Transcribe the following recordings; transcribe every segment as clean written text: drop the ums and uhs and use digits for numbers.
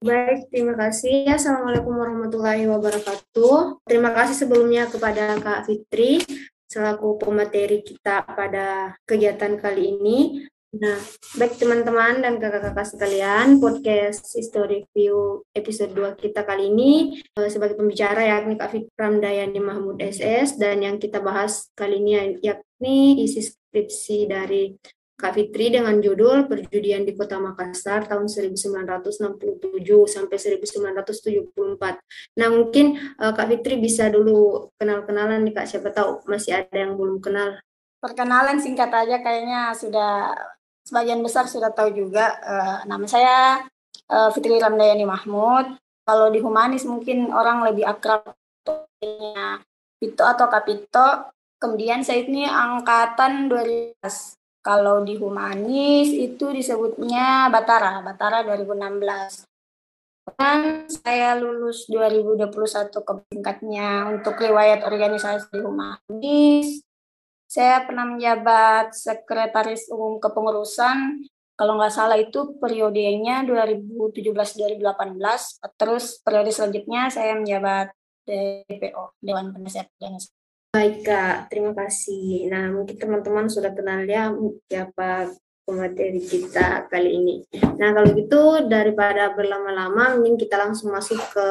Baik, terima kasih. Assalamualaikum warahmatullahi wabarakatuh. Terima kasih sebelumnya kepada Kak Fitri selaku pemateri kita pada kegiatan kali ini. Nah, baik teman-teman dan kakak-kakak sekalian, podcast History View episode 2 kita kali ini sebagai pembicara yakni Kak Fitri Ramdayani Mahmud SS, dan yang kita bahas kali ini yakni isi skripsi dari Kak Fitri dengan judul Perjudian di Kota Makassar tahun 1967 sampai 1974. Nah, mungkin Kak Fitri bisa dulu kenal-kenalan nih Kak, siapa tahu masih ada yang belum kenal. Perkenalan singkat aja, kayaknya sudah sebagian besar sudah tahu juga. Nama saya Fitri Ramdayani Mahmud. Kalau di humanis mungkin orang lebih akrab dengan Pito atau Kapito. Kemudian saya ini angkatan 2000. Kalau di humanis itu disebutnya Batara 2016. Dan saya lulus 2021 ke singkatnya. Untuk riwayat organisasi di humanis, saya pernah menjabat sekretaris umum kepengurusan, kalau nggak salah itu periodenya 2017-2018, terus periode selanjutnya saya menjabat DPO, Dewan Penasihat Organisasi. Baik Kak, terima kasih. Nah, mungkin teman-teman sudah kenal ya siapa pemateri kita kali ini. Nah, kalau gitu daripada berlama-lama, mending kita langsung masuk ke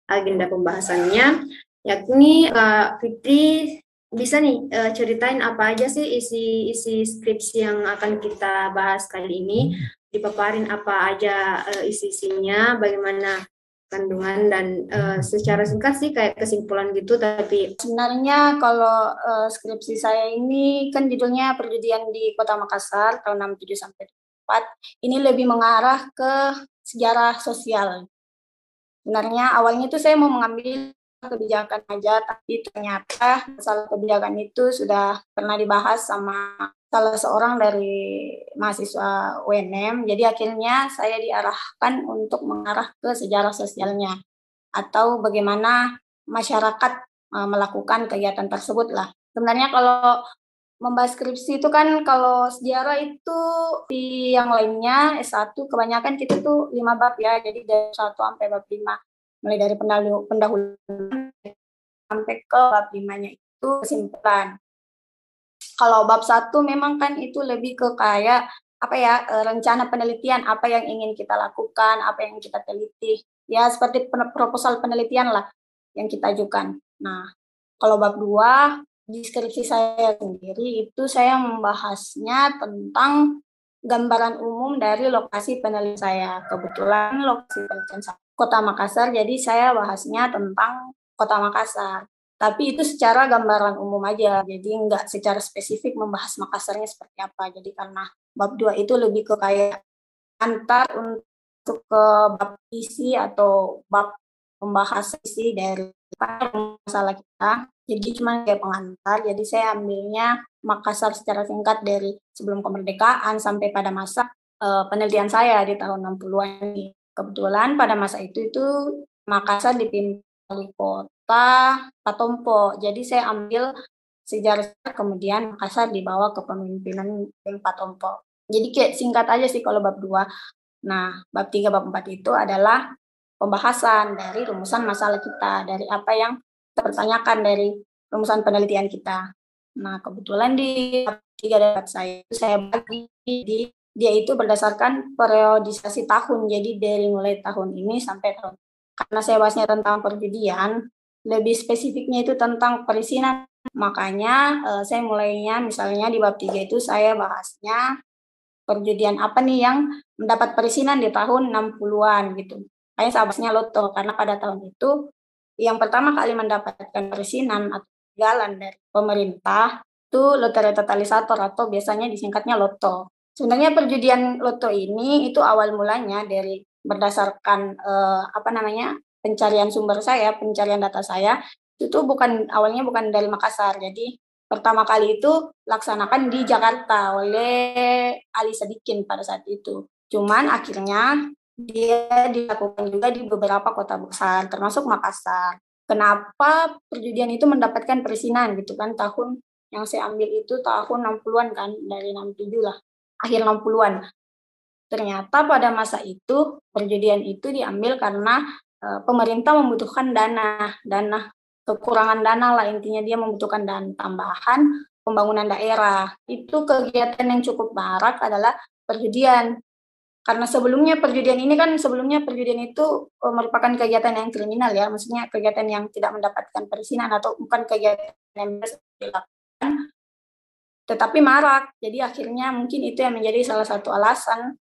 agenda pembahasannya, yakni Kak Fitri bisa nih ceritain apa aja sih isi skripsi yang akan kita bahas kali ini, dipaparin apa aja isi-isinya, bagaimana kandungan, dan secara singkat sih kayak kesimpulan gitu. Tapi sebenarnya kalau skripsi saya ini kan judulnya Perjudian di Kota Makassar tahun 67 sampai 4. Ini lebih mengarah ke sejarah sosial. Sebenarnya awalnya itu saya mau mengambil kebijakan aja, tapi ternyata masalah kebijakan itu sudah pernah dibahas sama salah seorang dari mahasiswa UNM. Jadi akhirnya saya diarahkan untuk mengarah ke sejarah sosialnya atau bagaimana masyarakat melakukan kegiatan tersebut lah. Sebenarnya kalau membahas skripsi itu kan, kalau sejarah itu di yang lainnya S1 kebanyakan kita tuh 5 bab ya, jadi dari 1 sampai bab 5, mulai dari pendahuluan sampai ke bab 5-nya itu kesimpulan. Kalau bab 1 memang kan itu lebih ke kayak apa ya, rencana penelitian, apa yang ingin kita lakukan, apa yang kita teliti. Ya seperti proposal penelitian lah yang kita ajukan. Nah, kalau bab 2 di skripsi saya sendiri itu saya membahasnya tentang gambaran umum dari lokasi penelitian saya. Kebetulan lokasi penelitian saya Kota Makassar, jadi saya bahasnya tentang Kota Makassar. Tapi itu secara gambaran umum aja, jadi nggak secara spesifik membahas Makassarnya seperti apa. Jadi karena bab 2 itu lebih ke kayak antar untuk ke bab isi atau bab membahas isi dari masalah kita. Jadi cuma kayak pengantar, jadi saya ambilnya Makassar secara singkat dari sebelum kemerdekaan sampai pada masa penelitian saya di tahun 60-an ini. Kebetulan pada masa itu Makassar dipimpin oleh kota Patompo. Jadi saya ambil sejarah, kemudian Makassar dibawa ke pemimpinan Patompo. Jadi kayak singkat aja sih kalau bab 2. Nah, bab 3, bab 4 itu adalah pembahasan dari rumusan masalah kita, dari apa yang kita pertanyakan dari rumusan penelitian kita. Nah, kebetulan di bab 3 dan bab saya bagi di dia itu berdasarkan periodisasi tahun. Jadi dari mulai tahun ini sampai tahun. Karena saya bahasnya tentang perjudian, lebih spesifiknya itu tentang perizinan. Makanya saya mulainya misalnya di bab 3 itu saya bahasnya perjudian apa nih yang mendapat perizinan di tahun 60-an gitu. Kayak sahabatnya Loto, karena pada tahun itu yang pertama kali mendapatkan perizinan atau jalan dari pemerintah itu loterai totalisator atau biasanya disingkatnya Loto. Sebenarnya perjudian Loto ini itu awal mulanya dari berdasarkan pencarian sumber saya, pencarian data saya, itu awalnya bukan dari Makassar. Jadi pertama kali itu laksanakan di Jakarta oleh Ali Sadikin pada saat itu. Cuman akhirnya dia dilakukan juga di beberapa kota besar, termasuk Makassar. Kenapa perjudian itu mendapatkan perizinan gitu kan, tahun yang saya ambil itu tahun 60-an kan, dari 67 lah, akhir 60-an. Ternyata pada masa itu perjudian itu diambil karena pemerintah membutuhkan dana kekurangan dana lah, intinya dia membutuhkan dana tambahan pembangunan daerah. Itu kegiatan yang cukup marak adalah perjudian. Karena sebelumnya perjudian itu merupakan kegiatan yang kriminal ya, maksudnya kegiatan yang tidak mendapatkan perizinan atau bukan kegiatan yang biasa dilakukan, tetapi marak. Jadi akhirnya mungkin itu yang menjadi salah satu alasan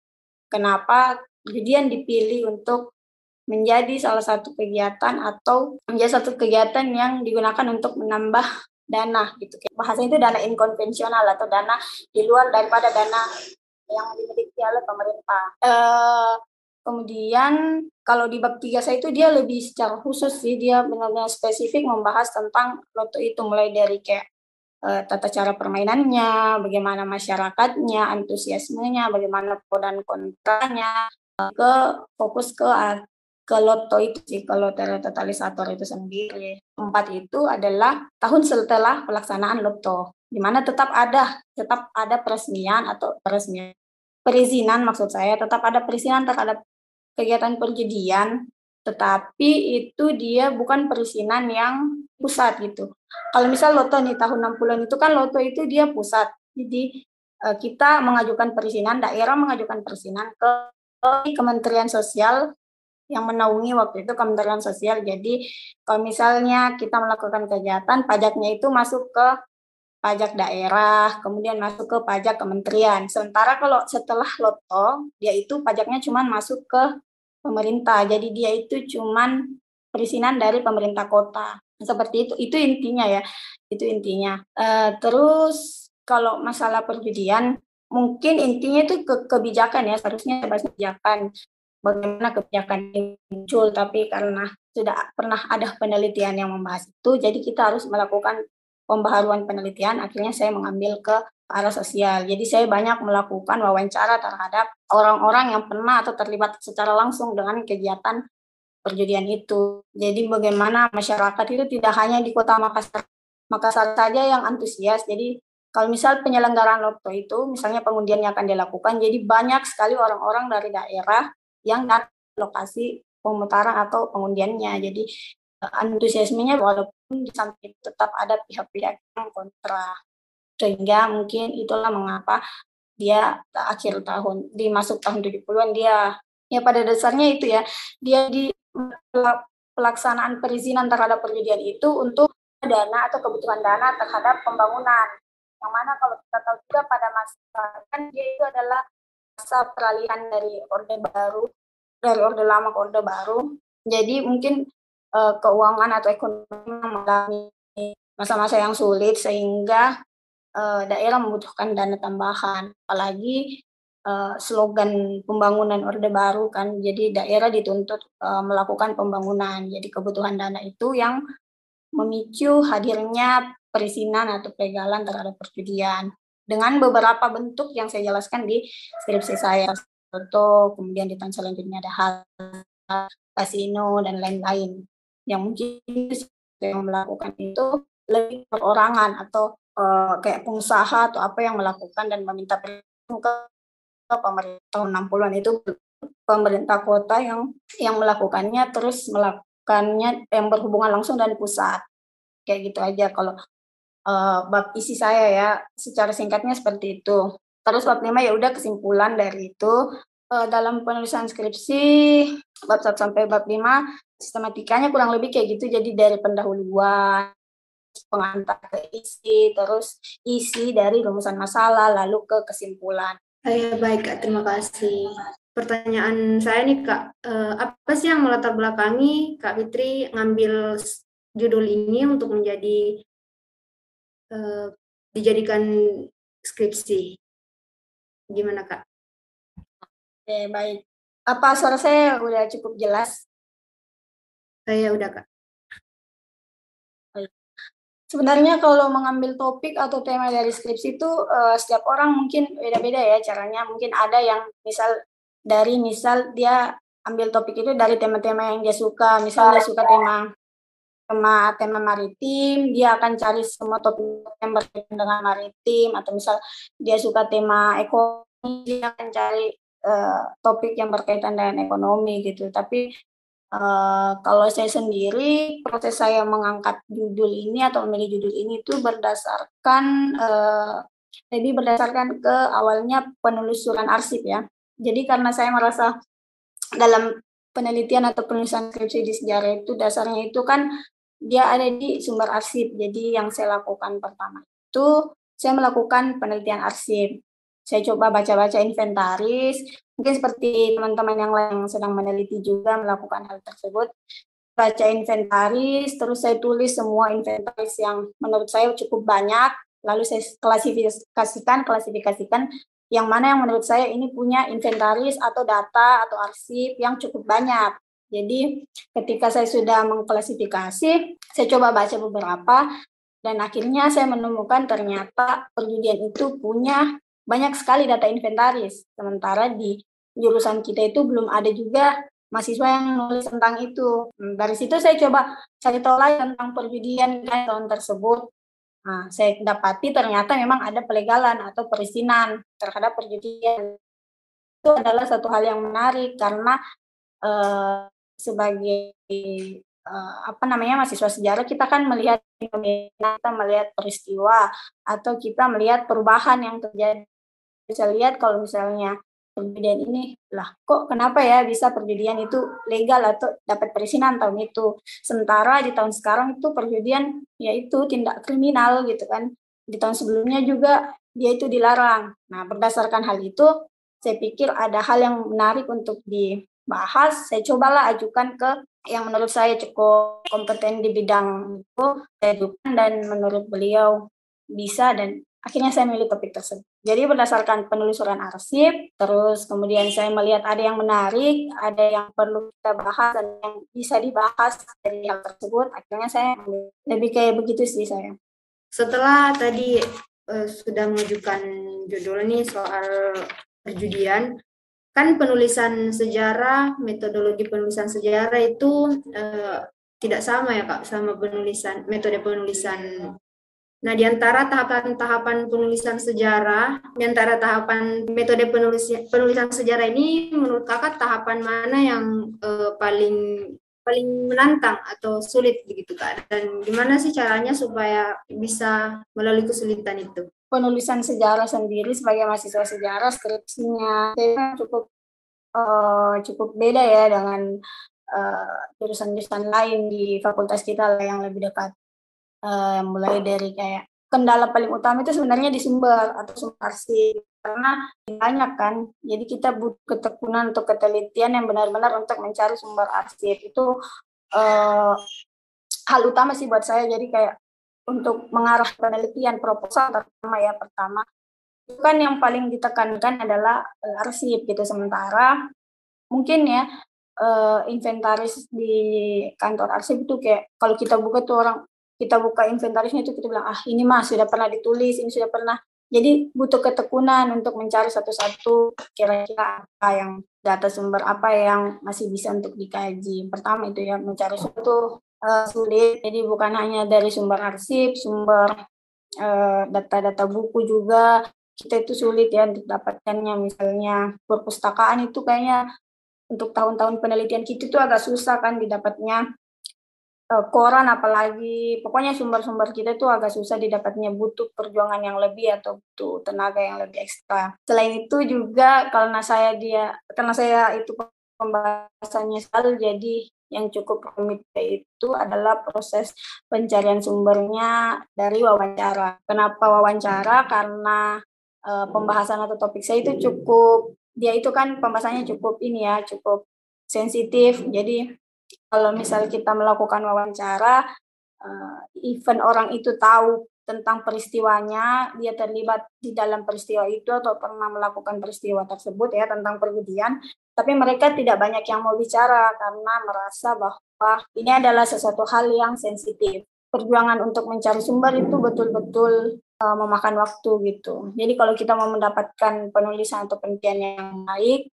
kenapa perjudian dipilih untuk menjadi salah satu kegiatan atau menjadi satu kegiatan yang digunakan untuk menambah dana gitu. Bahasanya itu dana inkonvensional atau dana di luar daripada dana yang dimiliki oleh pemerintah. Kemudian kalau di bab 3 saya itu dia lebih secara khusus sih, dia benar-benar spesifik membahas tentang loto itu, mulai dari kayak tata cara permainannya, bagaimana masyarakatnya, antusiasmenya, bagaimana pro dan kontranya, fokus ke loto itu sih, ke loteria totalisator itu sendiri. 4 itu adalah tahun setelah pelaksanaan loto, di mana tetap ada perizinan maksud saya, tetap ada perizinan terhadap kegiatan perjudian, tetapi itu dia bukan perizinan yang pusat gitu. Kalau misal loto nih tahun 60-an itu kan loto itu dia pusat. Jadi kita mengajukan perizinan, daerah mengajukan perizinan ke Kementerian Sosial yang menaungi waktu itu Kementerian Sosial. Jadi kalau misalnya kita melakukan kegiatan, pajaknya itu masuk ke pajak daerah, kemudian masuk ke pajak kementerian. Sementara kalau setelah loto, dia itu pajaknya cuma masuk ke pemerintah. Jadi dia itu cuma perizinan dari pemerintah kota. Seperti itu intinya ya. Itu intinya. Terus kalau masalah perjudian, mungkin intinya itu kebijakan ya, seharusnya bahas kebijakan. Bagaimana kebijakan muncul, tapi karena sudah pernah ada penelitian yang membahas itu, jadi kita harus melakukan pembaharuan penelitian. Akhirnya saya mengambil ke arah sosial. Jadi saya banyak melakukan wawancara terhadap orang-orang yang pernah atau terlibat secara langsung dengan kegiatan perjudian itu. Jadi bagaimana masyarakat itu tidak hanya di kota Makassar saja yang antusias. Jadi kalau misal penyelenggaraan loto itu, misalnya pengundiannya akan dilakukan, jadi banyak sekali orang-orang dari daerah yang datang ke lokasi pemutaran atau pengundiannya. Jadi antusiasmenya walaupun di samping tetap ada pihak-pihak yang kontra. Sehingga mungkin itulah mengapa dia akhir tahun, masuk tahun 70-an dia, ya pada dasarnya itu ya, dia di pelaksanaan perizinan terhadap perjudian itu untuk dana atau kebutuhan dana terhadap pembangunan. Yang mana kalau kita tahu juga pada masa kan dia itu adalah masa peralihan dari orde lama ke orde baru. Jadi mungkin keuangan atau ekonomi mengalami masa-masa yang sulit sehingga daerah membutuhkan dana tambahan. Apalagi slogan pembangunan orde baru kan, jadi daerah dituntut melakukan pembangunan. Jadi kebutuhan dana itu yang memicu hadirnya perizinan atau pegalan terhadap perjudian dengan beberapa bentuk yang saya jelaskan di skripsi saya. Contoh, kemudian di tahun selanjutnya ada hal kasino dan lain-lain yang mungkin yang melakukan itu lebih perorangan atau kayak pengusaha atau apa yang melakukan dan meminta ke pemerintah. Tahun 60-an itu pemerintah kota yang melakukannya, terus melakukannya yang berhubungan langsung dengan pusat. Kayak gitu aja kalau bab isi saya ya, secara singkatnya seperti itu. Terus bab 5 ya udah kesimpulan dari itu. Dalam penulisan skripsi bab 1 sampai bab 5 sistematikanya kurang lebih kayak gitu. Jadi dari pendahuluan, pengantar ke isi, terus isi dari rumusan masalah, lalu ke kesimpulan. Ya, baik Kak, terima kasih. Pertanyaan saya nih Kak, apa sih yang melatar belakangi Kak Fitri ngambil judul ini untuk menjadi dijadikan skripsi? Gimana Kak? Oke, baik. Apa suara saya udah cukup jelas? Saya udah Kak. Sebenarnya kalau mengambil topik atau tema dari skripsi itu setiap orang mungkin beda-beda ya caranya. Mungkin ada yang misal dia ambil topik itu dari tema-tema yang dia suka. Misal dia suka tema maritim, dia akan cari semua topik yang berkaitan dengan maritim. Atau misal dia suka tema ekonomi, dia akan cari topik yang berkaitan dengan ekonomi gitu. Tapi kalau saya sendiri, proses saya mengangkat judul ini atau memilih judul ini itu lebih berdasarkan ke awalnya penelusuran arsip ya. Jadi karena saya merasa dalam penelitian atau penulisan skripsi di sejarah itu dasarnya itu kan dia ada di sumber arsip. Jadi yang saya lakukan pertama itu saya melakukan penelitian arsip. Saya coba baca-baca inventaris, mungkin seperti teman-teman yang lain yang sedang meneliti juga melakukan hal tersebut. Baca inventaris, terus saya tulis semua inventaris yang menurut saya cukup banyak, lalu saya klasifikasikan yang mana yang menurut saya ini punya inventaris atau data atau arsip yang cukup banyak. Jadi ketika saya sudah mengklasifikasi, saya coba baca beberapa, dan akhirnya saya menemukan ternyata perjudian itu punya banyak sekali data inventaris. Sementara di jurusan kita itu belum ada juga mahasiswa yang nulis tentang itu. Dari situ saya coba cari tahu lagi tentang perjudian kan tahun tersebut. Nah, saya dapati ternyata memang ada pelegalan atau perizinan terhadap perjudian. Itu adalah satu hal yang menarik karena sebagai mahasiswa sejarah, kita kan melihat fenomena, kita melihat peristiwa atau kita melihat perubahan yang terjadi. Bisa lihat kalau misalnya perjudian ini, lah kok kenapa ya bisa perjudian itu legal atau dapat perizinan tahun itu, sementara di tahun sekarang itu perjudian yaitu tindak kriminal gitu kan, di tahun sebelumnya juga dia itu dilarang. Nah, berdasarkan hal itu saya pikir ada hal yang menarik untuk dibahas. Saya cobalah ajukan ke yang menurut saya cukup kompeten di bidang itu, saya ajukan dan menurut beliau bisa, dan akhirnya saya memilih topik tersebut. Jadi berdasarkan penelusuran arsip, terus kemudian saya melihat ada yang menarik, ada yang perlu kita bahas dan yang bisa dibahas dari hal tersebut, akhirnya saya lebih kayak begitu sih saya. Setelah tadi sudah mengajukan judul nih soal perjudian, kan penulisan sejarah, metodologi penulisan sejarah itu tidak sama ya Kak, sama metode penulisan. Nah, di antara tahapan-tahapan penulisan sejarah, di antara tahapan metode penulisan sejarah ini, menurut Kakak tahapan mana yang paling menantang atau sulit begitu Kak? Dan gimana sih caranya supaya bisa melalui kesulitan itu? Penulisan sejarah sendiri sebagai mahasiswa sejarah, skripsinya cukup beda ya dengan jurusan-jurusan lain di fakultas kita yang lebih dekat. Mulai dari kayak kendala paling utama itu sebenarnya di sumber atau sumber arsip, karena banyak kan, jadi kita butuh ketekunan untuk ketelitian yang benar-benar untuk mencari sumber arsip itu hal utama sih buat saya. Jadi kayak untuk mengarah penelitian proposal pertama itu kan yang paling ditekankan adalah arsip gitu, sementara mungkin ya inventaris di kantor arsip itu kayak kalau kita buka inventarisnya itu kita bilang ini mah sudah pernah ditulis, ini sudah pernah. Jadi butuh ketekunan untuk mencari satu-satu kira-kira apa yang data sumber apa yang masih bisa untuk dikaji. Pertama itu ya mencari suatu sulit. Jadi bukan hanya dari sumber arsip, sumber data-data buku juga kita itu sulit ya untuk dapatkannya. Misalnya perpustakaan itu kayaknya untuk tahun-tahun penelitian kita itu agak susah kan didapatnya. Koran apalagi, pokoknya sumber-sumber kita itu agak susah didapatnya, butuh perjuangan yang lebih atau butuh tenaga yang lebih ekstra. Selain itu juga karena saya itu pembahasannya selalu, jadi yang cukup rumit itu adalah proses pencarian sumbernya dari wawancara. Kenapa wawancara? Karena pembahasan atau topik saya itu dia itu kan pembahasannya cukup sensitif. Jadi kalau misal kita melakukan wawancara, even orang itu tahu tentang peristiwanya, dia terlibat di dalam peristiwa itu atau pernah melakukan peristiwa tersebut ya tentang perjudian, tapi mereka tidak banyak yang mau bicara karena merasa bahwa ini adalah sesuatu hal yang sensitif. Perjuangan untuk mencari sumber itu betul-betul memakan waktu gitu. Jadi kalau kita mau mendapatkan penulisan atau penelitian yang baik,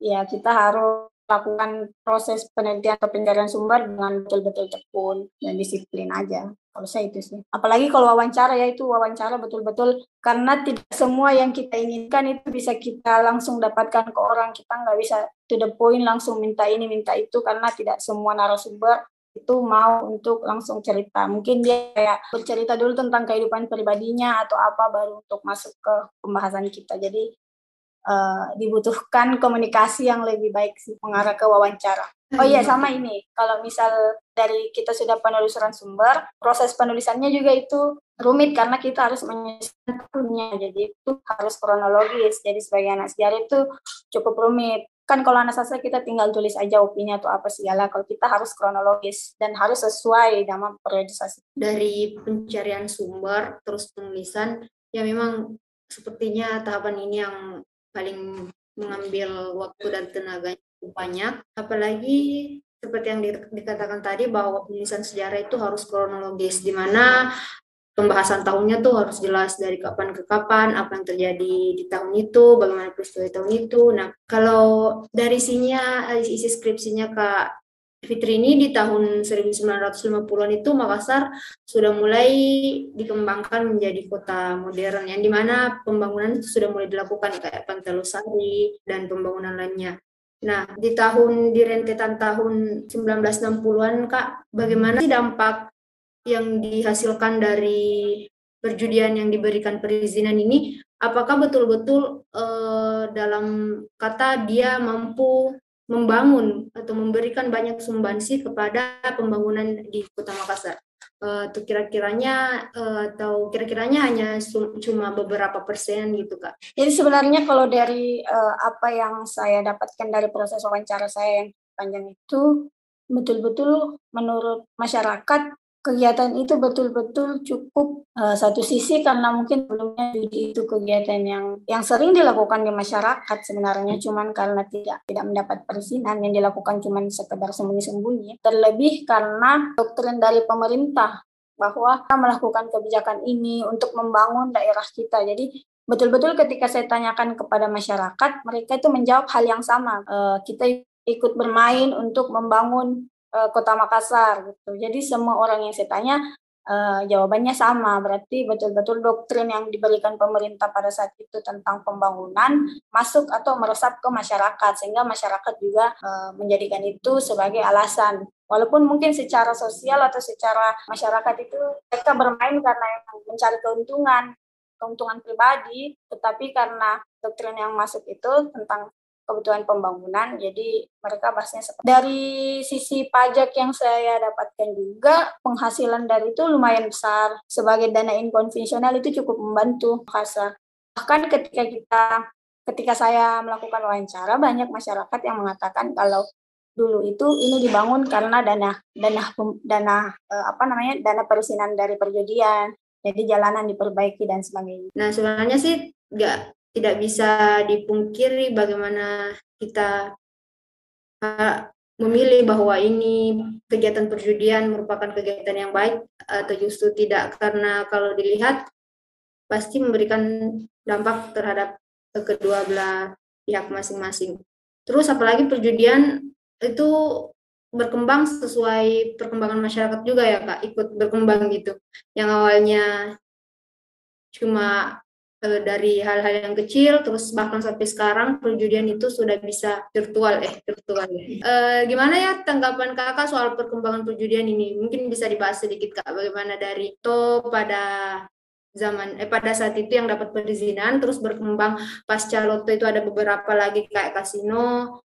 ya kita harus lakukan proses penelitian atau pencarian sumber dengan betul-betul tekun dan disiplin aja. Kalau saya itu sih. Apalagi kalau wawancara ya, itu wawancara betul-betul, karena tidak semua yang kita inginkan itu bisa kita langsung dapatkan ke orang. Kita nggak bisa to the point langsung minta ini minta itu, karena tidak semua narasumber itu mau untuk langsung cerita. Mungkin dia kayak bercerita dulu tentang kehidupan pribadinya atau apa baru untuk masuk ke pembahasan kita. Jadi dibutuhkan komunikasi yang lebih baik sih, mengarah ke wawancara. Oh iya, sama ini, kalau misal dari kita sudah penelusuran sumber, proses penulisannya juga itu rumit karena kita harus menyusun akunnya, jadi itu harus kronologis. Jadi sebagai anak sejarah itu cukup rumit. Kan kalau anak sastra kita tinggal tulis aja opini atau apa segala, kalau kita harus kronologis dan harus sesuai nama periodisasi. Dari pencarian sumber terus penulisan, ya memang sepertinya tahapan ini yang paling mengambil waktu dan tenaga banyak, apalagi seperti yang dikatakan tadi bahwa penulisan sejarah itu harus kronologis, di mana pembahasan tahunnya tuh harus jelas dari kapan ke kapan, apa yang terjadi di tahun itu, bagaimana peristiwa di tahun itu. Nah, kalau dari isi skripsinya Kak Fitri ini di tahun 1950-an itu Makassar sudah mulai dikembangkan menjadi kota modern, yang dimana pembangunan sudah mulai dilakukan kayak Pantelosari dan pembangunan lainnya. Nah, di rentetan tahun 1960-an Kak, bagaimana sih dampak yang dihasilkan dari perjudian yang diberikan perizinan ini? Apakah betul-betul dalam kata dia mampu membangun atau memberikan banyak sumbangsi kepada pembangunan di Kota Makassar? Atau kira-kiranya hanya cuma beberapa persen gitu Kak? Jadi sebenarnya kalau dari apa yang saya dapatkan dari proses wawancara saya yang panjang itu, betul-betul menurut masyarakat kegiatan itu betul-betul cukup satu sisi karena mungkin sebelumnya judi itu kegiatan yang sering dilakukan di masyarakat sebenarnya, cuman karena tidak mendapat perizinan, yang dilakukan cuman sekedar sembunyi-sembunyi. Terlebih karena doktrin dari pemerintah bahwa kita melakukan kebijakan ini untuk membangun daerah kita. Jadi betul-betul ketika saya tanyakan kepada masyarakat, mereka itu menjawab hal yang sama. Kita ikut bermain untuk membangun Kota Makassar gitu. Jadi semua orang yang saya tanya jawabannya sama. Berarti betul-betul doktrin yang diberikan pemerintah pada saat itu tentang pembangunan masuk atau meresap ke masyarakat, sehingga masyarakat juga menjadikan itu sebagai alasan. Walaupun mungkin secara sosial atau secara masyarakat itu mereka bermain karena mencari keuntungan pribadi, tetapi karena doktrin yang masuk itu tentang kebutuhan pembangunan, jadi mereka bahasnya seperti. Dari sisi pajak yang saya dapatkan juga, penghasilan dari itu lumayan besar. Sebagai dana inkonvensional itu cukup membantu Makassar. Bahkan ketika saya melakukan wawancara, banyak masyarakat yang mengatakan kalau dulu itu ini dibangun karena dana perizinan dari perjudian. Jadi jalanan diperbaiki dan sebagainya. Nah, sebenarnya sih tidak bisa dipungkiri bagaimana kita memilih bahwa ini kegiatan perjudian merupakan kegiatan yang baik atau justru tidak, karena kalau dilihat pasti memberikan dampak terhadap kedua belah pihak masing-masing. Terus apalagi perjudian itu berkembang sesuai perkembangan masyarakat juga ya Kak, ikut berkembang gitu. Yang awalnya cuma dari hal-hal yang kecil, terus bahkan sampai sekarang perjudian itu sudah bisa virtual ya. Gimana ya tanggapan Kakak soal perkembangan perjudian ini? Mungkin bisa dibahas sedikit Kak, bagaimana dari pada saat itu yang dapat perizinan, terus berkembang pasca Loto itu ada beberapa lagi kayak kasino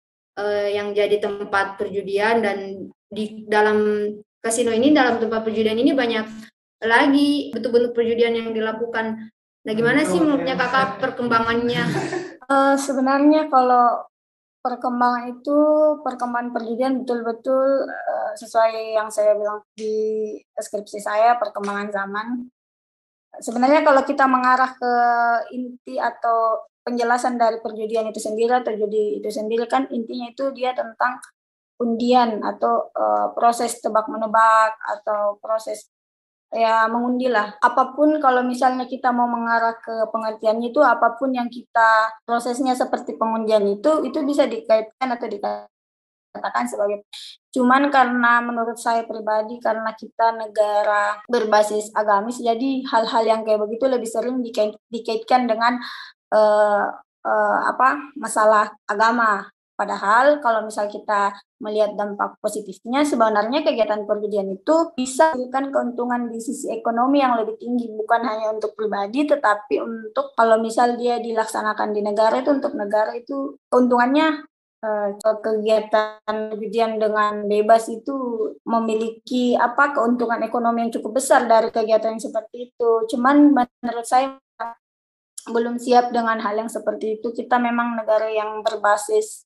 yang jadi tempat perjudian, dan di dalam kasino ini, dalam tempat perjudian ini banyak lagi bentuk-bentuk perjudian yang dilakukan. Nah, gimana sih menurutnya Kakak perkembangannya? Sebenarnya kalau perkembangan perjudian betul-betul sesuai yang saya bilang di deskripsi saya, perkembangan zaman. Sebenarnya kalau kita mengarah ke inti atau penjelasan dari perjudian itu sendiri atau judi itu sendiri, kan intinya itu dia tentang undian atau proses tebak-menebak atau proses ya mengundi lah. Apapun kalau misalnya kita mau mengarah ke pengertiannya itu, apapun yang kita prosesnya seperti pengundian itu bisa dikaitkan atau dikaitkan katakan sebagai. Cuman karena menurut saya pribadi, karena kita negara berbasis agamis, jadi hal-hal yang kayak begitu lebih sering dikaitkan dengan masalah agama. Padahal kalau misal kita melihat dampak positifnya, sebenarnya kegiatan perjudian itu bisa memberikan keuntungan di sisi ekonomi yang lebih tinggi, bukan hanya untuk pribadi, tetapi untuk kalau misal dia dilaksanakan di negara itu, untuk negara itu keuntungannya kegiatan perjudian dengan bebas itu memiliki keuntungan ekonomi yang cukup besar dari kegiatan yang seperti itu. Cuman menurut saya belum siap dengan hal yang seperti itu. Kita memang negara yang berbasis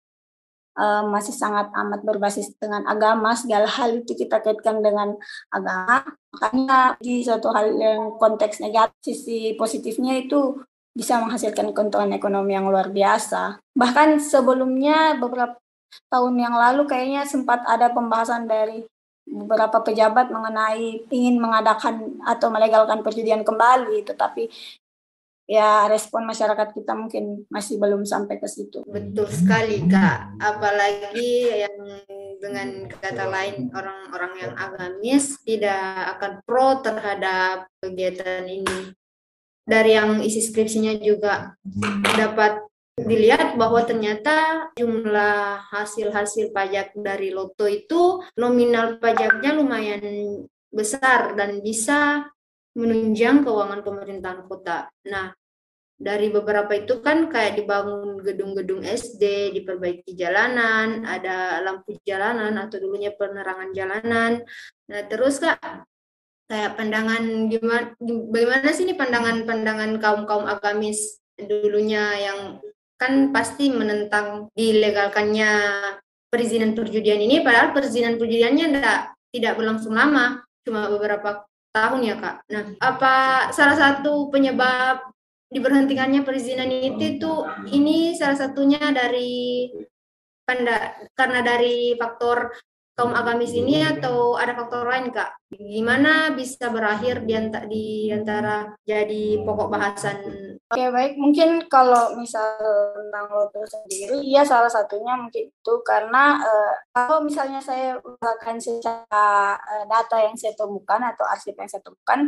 masih sangat amat berbasis dengan agama, segala hal itu kita kaitkan dengan agama, makanya di suatu hal yang konteks negatif, sisi positifnya itu bisa menghasilkan keuntungan ekonomi yang luar biasa. Bahkan sebelumnya beberapa tahun yang lalu kayaknya sempat ada pembahasan dari beberapa pejabat mengenai ingin mengadakan atau melegalkan perjudian kembali, tetapi ya respon masyarakat kita mungkin masih belum sampai ke situ. Betul sekali Kak, apalagi yang dengan kata lain orang-orang yang agamis tidak akan pro terhadap kegiatan ini. Dari yang isi skripsinya juga dapat dilihat bahwa ternyata jumlah hasil-hasil pajak dari Loto itu nominal pajaknya lumayan besar dan bisa menunjang keuangan pemerintahan kota. Nah, dari beberapa itu kan kayak dibangun gedung-gedung SD, diperbaiki jalanan, ada lampu jalanan atau dulunya penerangan jalanan. Nah, terus Kak, kayak pandangan bagaimana sih ini pandangan kaum agamis dulunya yang kan pasti menentang dilegalkannya perizinan perjudian ini, padahal perizinan perjudiannya tidak berlangsung lama, cuma beberapa tahun ya Kak. Nah, apa salah satu penyebab diberhentikannya perizinan itu ini salah satunya dari karena dari faktor kaum agamis ini atau ada faktor lain Kak? Gimana bisa berakhir di antara jadi pokok bahasan? Oke, baik. Mungkin kalau misal tentang Loto sendiri, ya salah satunya mungkin itu karena kalau misalnya saya menggunakan secara data yang saya temukan atau arsip yang saya temukan,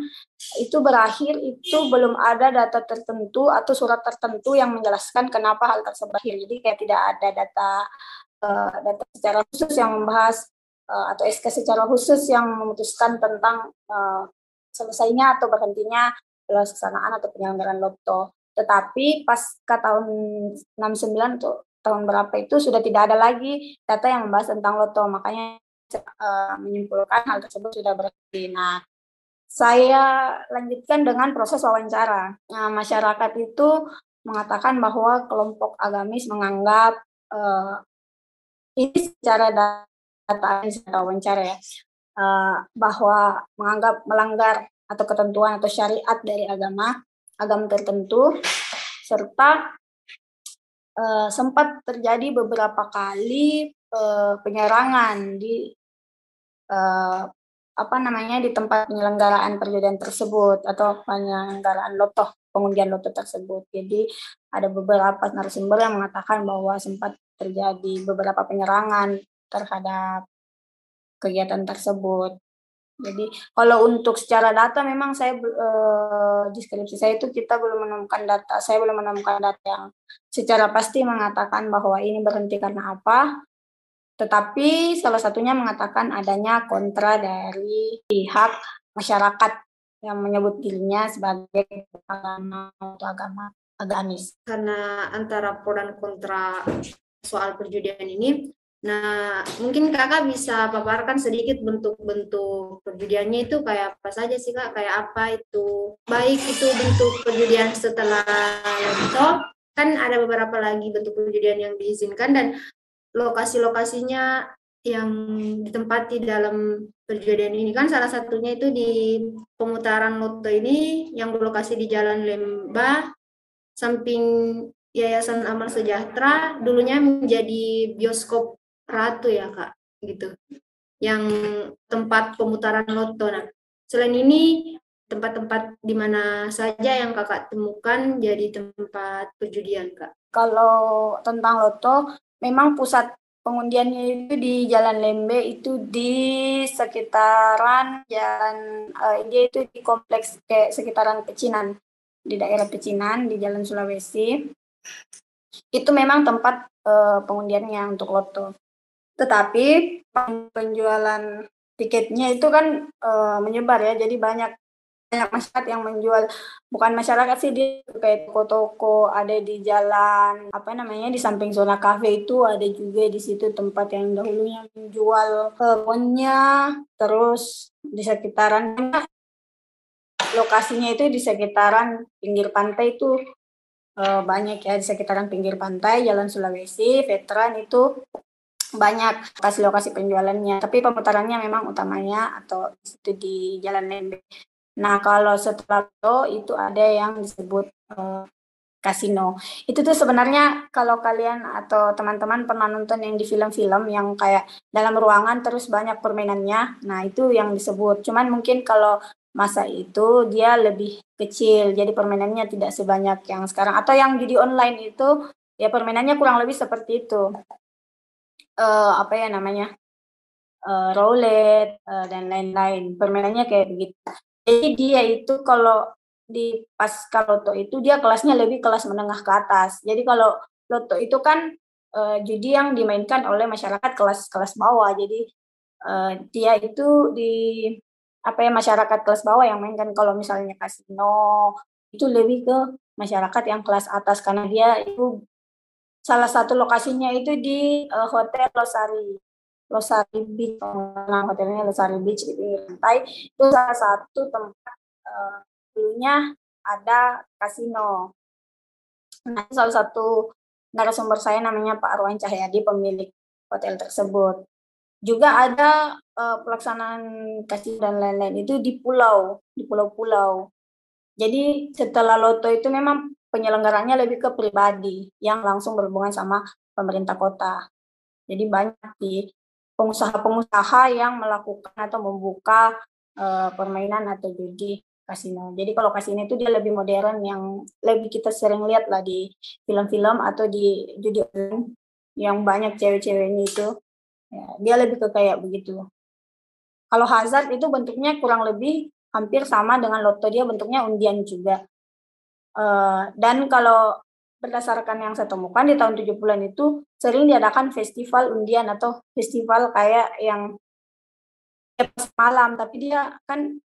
itu berakhir itu belum ada data tertentu atau surat tertentu yang menjelaskan kenapa hal tersebut berakhir. Jadi kayak tidak ada data secara khusus yang membahas atau SK secara khusus yang memutuskan tentang selesainya atau berhentinya pelaksanaan atau penyelenggaraan Loto. Tetapi pasca tahun 69 atau tahun berapa itu sudah tidak ada lagi data yang membahas tentang Loto, makanya menyimpulkan hal tersebut sudah berhenti. Nah, saya lanjutkan dengan proses wawancara. Nah, masyarakat itu mengatakan bahwa kelompok agamis menganggap ini secara data wawancara ya, bahwa menganggap melanggar atau ketentuan atau syariat dari agama tertentu, serta sempat terjadi beberapa kali penyerangan di di tempat penyelenggaraan perjudian tersebut atau penyelenggaraan pengundian loto tersebut. Jadi ada beberapa narasumber yang mengatakan bahwa sempat terjadi beberapa penyerangan terhadap kegiatan tersebut. Jadi kalau untuk secara data memang saya di skripsi saya itu kita belum menemukan data, saya belum menemukan data yang secara pasti mengatakan bahwa ini berhenti karena apa. Tetapi salah satunya mengatakan adanya kontra dari pihak masyarakat yang menyebut dirinya sebagai agama agamis. Karena antara pro dan kontra soal perjudian ini, nah mungkin Kakak bisa paparkan sedikit bentuk-bentuk perjudiannya itu kayak apa saja sih Kak? Kayak apa itu? Baik itu bentuk perjudian setelah Loto, kan ada beberapa lagi bentuk perjudian yang diizinkan dan lokasi-lokasinya yang ditempati dalam perjudian ini kan salah satunya itu di pemutaran Loto ini yang berlokasi di Jalan Lembah samping Yayasan Amal Sejahtera, dulunya menjadi bioskop Ratu ya Kak, gitu. Yang tempat pemutaran Loto. Nah, selain ini tempat-tempat di mana saja yang Kakak temukan jadi tempat perjudian Kak? Kalau tentang Loto, memang pusat pengundiannya itu di Jalan Lembe, itu di sekitaran jalan dia itu di kompleks kayak sekitaran Pecinan, di daerah Pecinan di Jalan Sulawesi. Itu memang tempat pengundiannya untuk loto. Tetapi penjualan tiketnya itu kan menyebar ya, jadi banyak masyarakat yang menjual, bukan masyarakat sih, dia kayak toko-toko ada di jalan apa namanya, di samping zona kafe itu ada juga di situ tempat yang dahulunya menjual bonnya. Terus di sekitaran lokasinya itu di sekitaran pinggir pantai itu banyak ya, di sekitaran pinggir pantai Jalan Sulawesi, Veteran itu banyak lokasi-lokasi penjualannya, tapi pemutarannya memang utamanya atau itu di Jalan Lembe. Nah, kalau setelah itu ada yang disebut kasino. Itu tuh sebenarnya kalau kalian atau teman-teman pernah nonton yang di film-film yang kayak dalam ruangan terus banyak permainannya, nah itu yang disebut. Cuman mungkin kalau masa itu dia lebih kecil, jadi permainannya tidak sebanyak yang sekarang. Atau yang judi online itu ya permainannya kurang lebih seperti itu. Apa ya namanya? Roulette dan lain-lain. Permainannya kayak begitu. Jadi dia itu kalau di pasca loto itu dia kelasnya lebih kelas menengah ke atas. Jadi kalau loto itu kan judi yang dimainkan oleh masyarakat kelas bawah. Jadi dia itu di apa ya, masyarakat kelas bawah yang mainkan. Kalau misalnya kasino itu lebih ke masyarakat yang kelas atas karena dia itu salah satu lokasinya itu di Hotel Losari Beach, nama hotelnya Losari Beach di pinggir pantai. Itu salah satu tempat dulunya ada kasino. Nah, salah satu narasumber saya namanya Pak Arwan Cahyadi, pemilik hotel tersebut. Juga ada pelaksanaan kasino dan lain-lain itu di pulau-pulau. Jadi setelah loto itu memang penyelenggaranya lebih ke pribadi yang langsung berhubungan sama pemerintah kota. Jadi banyak di pengusaha-pengusaha yang melakukan atau membuka permainan atau judi kasino. Jadi kalau kasino itu dia lebih modern, yang lebih kita sering lihat lah di film-film atau di judi online yang banyak cewek-ceweknya itu. Ya, dia lebih ke kayak begitu. Kalau hazard itu bentuknya kurang lebih hampir sama dengan loto, dia bentuknya undian juga. Dan kalau berdasarkan yang saya temukan di tahun 70-an itu sering diadakan festival undian atau festival kayak yang malam, tapi dia kan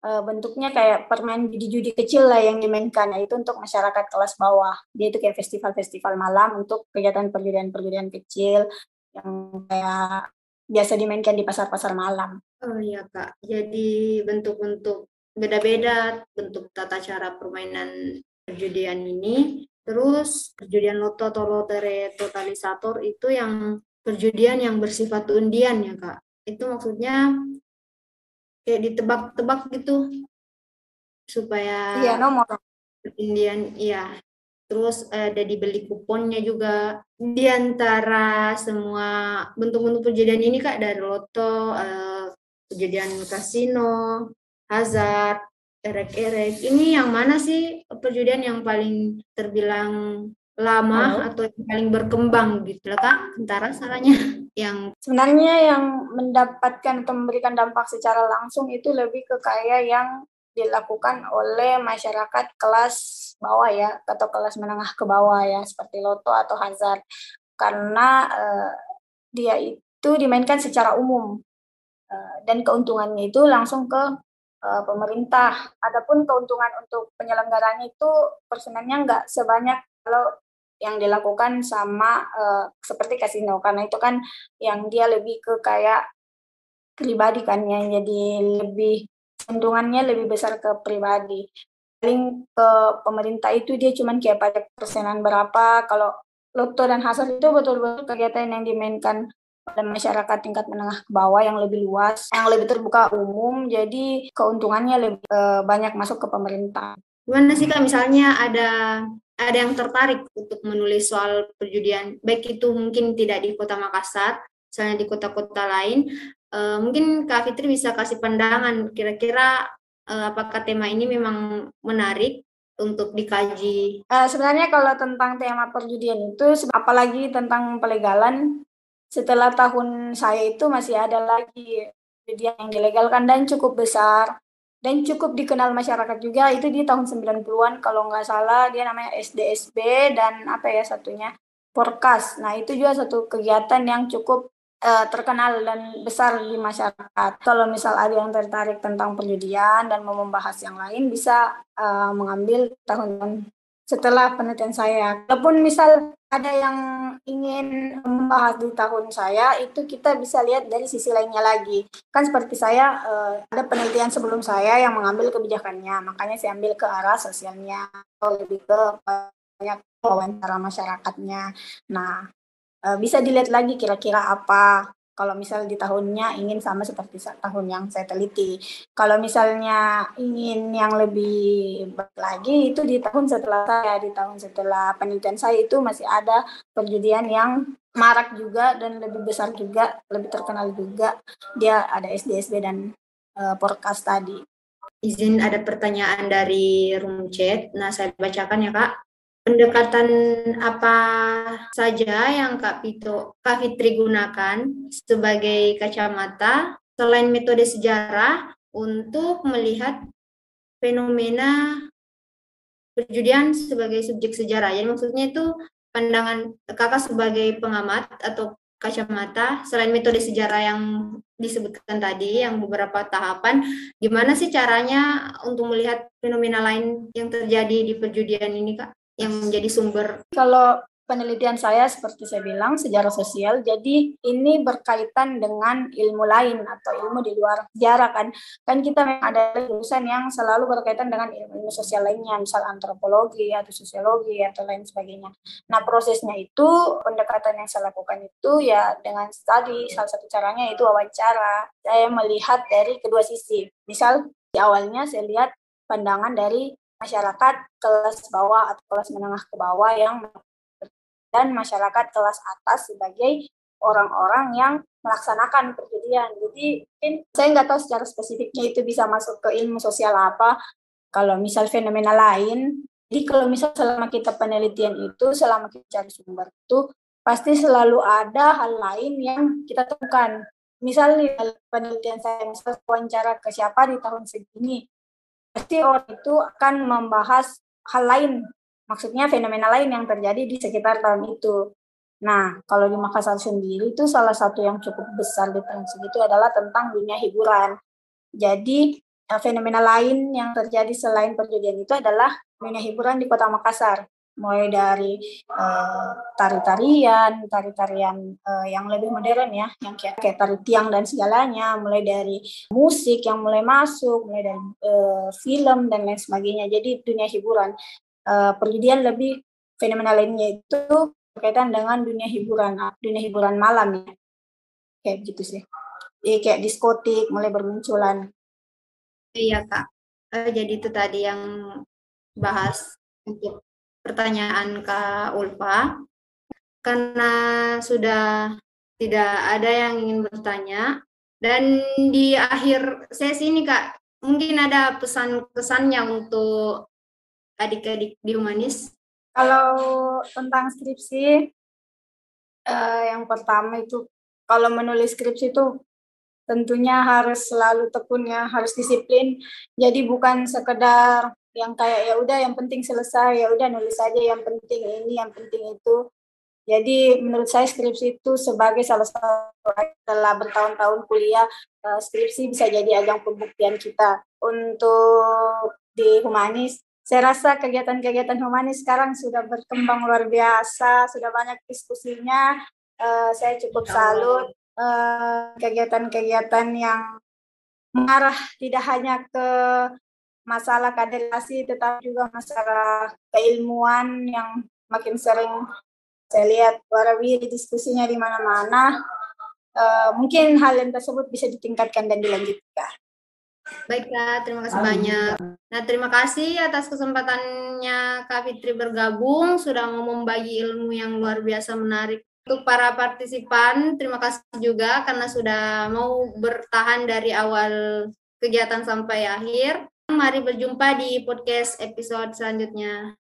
bentuknya kayak permain judi-judi kecil lah yang dimainkan. Nah, itu untuk masyarakat kelas bawah. Dia itu kayak festival-festival malam untuk kegiatan perjudian-perjudian kecil yang kayak biasa dimainkan di pasar-pasar malam. Oh iya Kak, jadi bentuk-bentuk beda-beda bentuk tata cara permainan perjudian ini. Terus perjudian loto atau lotre totalisator itu yang perjudian yang bersifat undian ya Kak. Itu maksudnya kayak ditebak-tebak gitu supaya Iya, nomor. undian, iya. Terus ada dibeli kuponnya juga. Di antara semua bentuk-bentuk perjudian ini Kak, dari loto, perjudian kasino, hazard, erek-erek. Ini yang mana sih perjudian yang paling terbilang lama atau yang paling berkembang gitu lah Kak? Antara salahnya yang sebenarnya yang mendapatkan atau memberikan dampak secara langsung itu lebih ke kayak yang dilakukan oleh masyarakat kelas bawah ya, atau kelas menengah ke bawah ya, seperti loto atau hazard. Karena dia itu dimainkan secara umum dan keuntungannya itu langsung ke pemerintah. Adapun keuntungan untuk penyelenggaranya itu persenannya nggak sebanyak kalau yang dilakukan sama seperti kasino, karena itu kan yang dia lebih ke kayak pribadi kan ya, jadi lebih keuntungannya lebih besar ke pribadi. Paling ke pemerintah itu dia cuman kayak pajak persenan berapa. Kalau loto dan hazard itu betul-betul kegiatan yang dimainkan oleh masyarakat tingkat menengah ke bawah yang lebih luas, yang lebih terbuka umum, jadi keuntungannya lebih banyak masuk ke pemerintah. gimana sih Kak, misalnya ada yang tertarik untuk menulis soal perjudian, baik itu mungkin tidak di Kota Makassar, misalnya di kota-kota lain, mungkin Kak Fitri bisa kasih pandangan kira-kira apakah tema ini memang menarik untuk dikaji. Sebenarnya kalau tentang tema perjudian itu, apalagi tentang pelegalan, Setelah tahun saya itu masih ada lagi perjudian yang dilegalkan dan cukup besar dan cukup dikenal masyarakat juga. Itu di tahun 90-an kalau nggak salah, dia namanya SDSB dan apa ya satunya Porkas. Nah itu juga satu kegiatan yang cukup terkenal dan besar di masyarakat. Kalau misal ada yang tertarik tentang perjudian dan mau membahas yang lain, bisa mengambil tahun setelah penelitian saya. Walaupun misal ada yang ingin membahas di tahun saya, itu kita bisa lihat dari sisi lainnya lagi. Kan seperti saya, ada penelitian sebelum saya yang mengambil kebijakannya, makanya saya ambil ke arah sosialnya, atau lebih ke banyak wawancara masyarakatnya. Nah, bisa dilihat lagi kira-kira apa kalau misal di tahunnya ingin sama seperti tahun yang saya teliti. Kalau misalnya ingin yang lebih baik lagi, itu di tahun setelah saya, di tahun setelah penelitian saya itu masih ada perjudian yang marak juga dan lebih besar juga, lebih terkenal juga. Dia ada SDSB dan Porkas tadi. Izin ada pertanyaan dari room chat. Nah, saya bacakan ya, Kak. Pendekatan apa saja yang Kak Fitri gunakan sebagai kacamata selain metode sejarah untuk melihat fenomena perjudian sebagai subjek sejarah? Jadi maksudnya itu pandangan Kakak sebagai pengamat atau kacamata selain metode sejarah yang disebutkan tadi, yang beberapa tahapan, gimana sih caranya untuk melihat fenomena lain yang terjadi di perjudian ini, Kak? Yang menjadi sumber. Kalau penelitian saya seperti saya bilang sejarah sosial, jadi ini berkaitan dengan ilmu lain atau ilmu di luar sejarah kan. Kan kita memang ada jurusan yang selalu berkaitan dengan ilmu sosial lainnya, misal antropologi atau sosiologi atau lain sebagainya. Nah prosesnya itu, pendekatan yang saya lakukan itu ya dengan tadi salah satu caranya itu wawancara. Saya melihat dari kedua sisi. Misal di awalnya saya lihat pandangan dari masyarakat kelas bawah atau kelas menengah ke bawah dan masyarakat kelas atas sebagai orang-orang yang melaksanakan perjudian. Jadi mungkin saya nggak tahu secara spesifiknya itu bisa masuk ke ilmu sosial apa. Kalau misal fenomena lain, jadi kalau misal selama kita penelitian itu, selama kita cari sumber itu, pasti selalu ada hal lain yang kita temukan. Misal penelitian saya, misal wawancara ke siapa di tahun segini, pasti orang itu akan membahas hal lain, maksudnya fenomena lain yang terjadi di sekitar tahun itu. Nah, kalau di Makassar sendiri itu salah satu yang cukup besar di tahun segitu adalah tentang dunia hiburan. Jadi, fenomena lain yang terjadi selain perjudian itu adalah dunia hiburan di Kota Makassar. Mulai dari tari-tarian yang lebih modern ya, yang kayak tari tiang dan segalanya, mulai dari musik yang mulai masuk, mulai dari film dan lain sebagainya. Jadi dunia hiburan, perjudian lebih fenomena lainnya itu berkaitan dengan dunia hiburan malam ya, kayak gitu sih. Kayak diskotik mulai bermunculan. Iya, Kak. Jadi itu tadi yang bahas untuk pertanyaan Kak Ulfa. Karena sudah tidak ada yang ingin bertanya, dan di akhir sesi ini, Kak, mungkin ada pesan-pesannya untuk adik-adik di Humanis. Kalau tentang skripsi, yang pertama itu kalau menulis skripsi itu tentunya harus selalu tekun ya, harus disiplin. Jadi bukan sekedar yang kayak ya udah yang penting selesai, ya udah nulis aja yang penting ini, yang penting itu. Jadi menurut saya skripsi itu sebagai salah satu setelah bertahun-tahun kuliah, skripsi bisa jadi ajang pembuktian kita. Untuk di Humanis, saya rasa kegiatan-kegiatan Humanis sekarang sudah berkembang luar biasa, sudah banyak diskusinya. Saya cukup salut kegiatan-kegiatan yang mengarah tidak hanya ke masalah kaderisasi, tetapi juga masalah keilmuan yang makin sering saya lihat warawiri diskusinya di mana-mana. Mungkin hal yang tersebut bisa ditingkatkan dan dilanjutkan. Baik, Kak, terima kasih banyak. Nah, terima kasih atas kesempatannya Kak Fitri bergabung, sudah mau membagi ilmu yang luar biasa menarik. Untuk para partisipan, terima kasih juga karena sudah mau bertahan dari awal kegiatan sampai akhir. Mari berjumpa di podcast episode selanjutnya.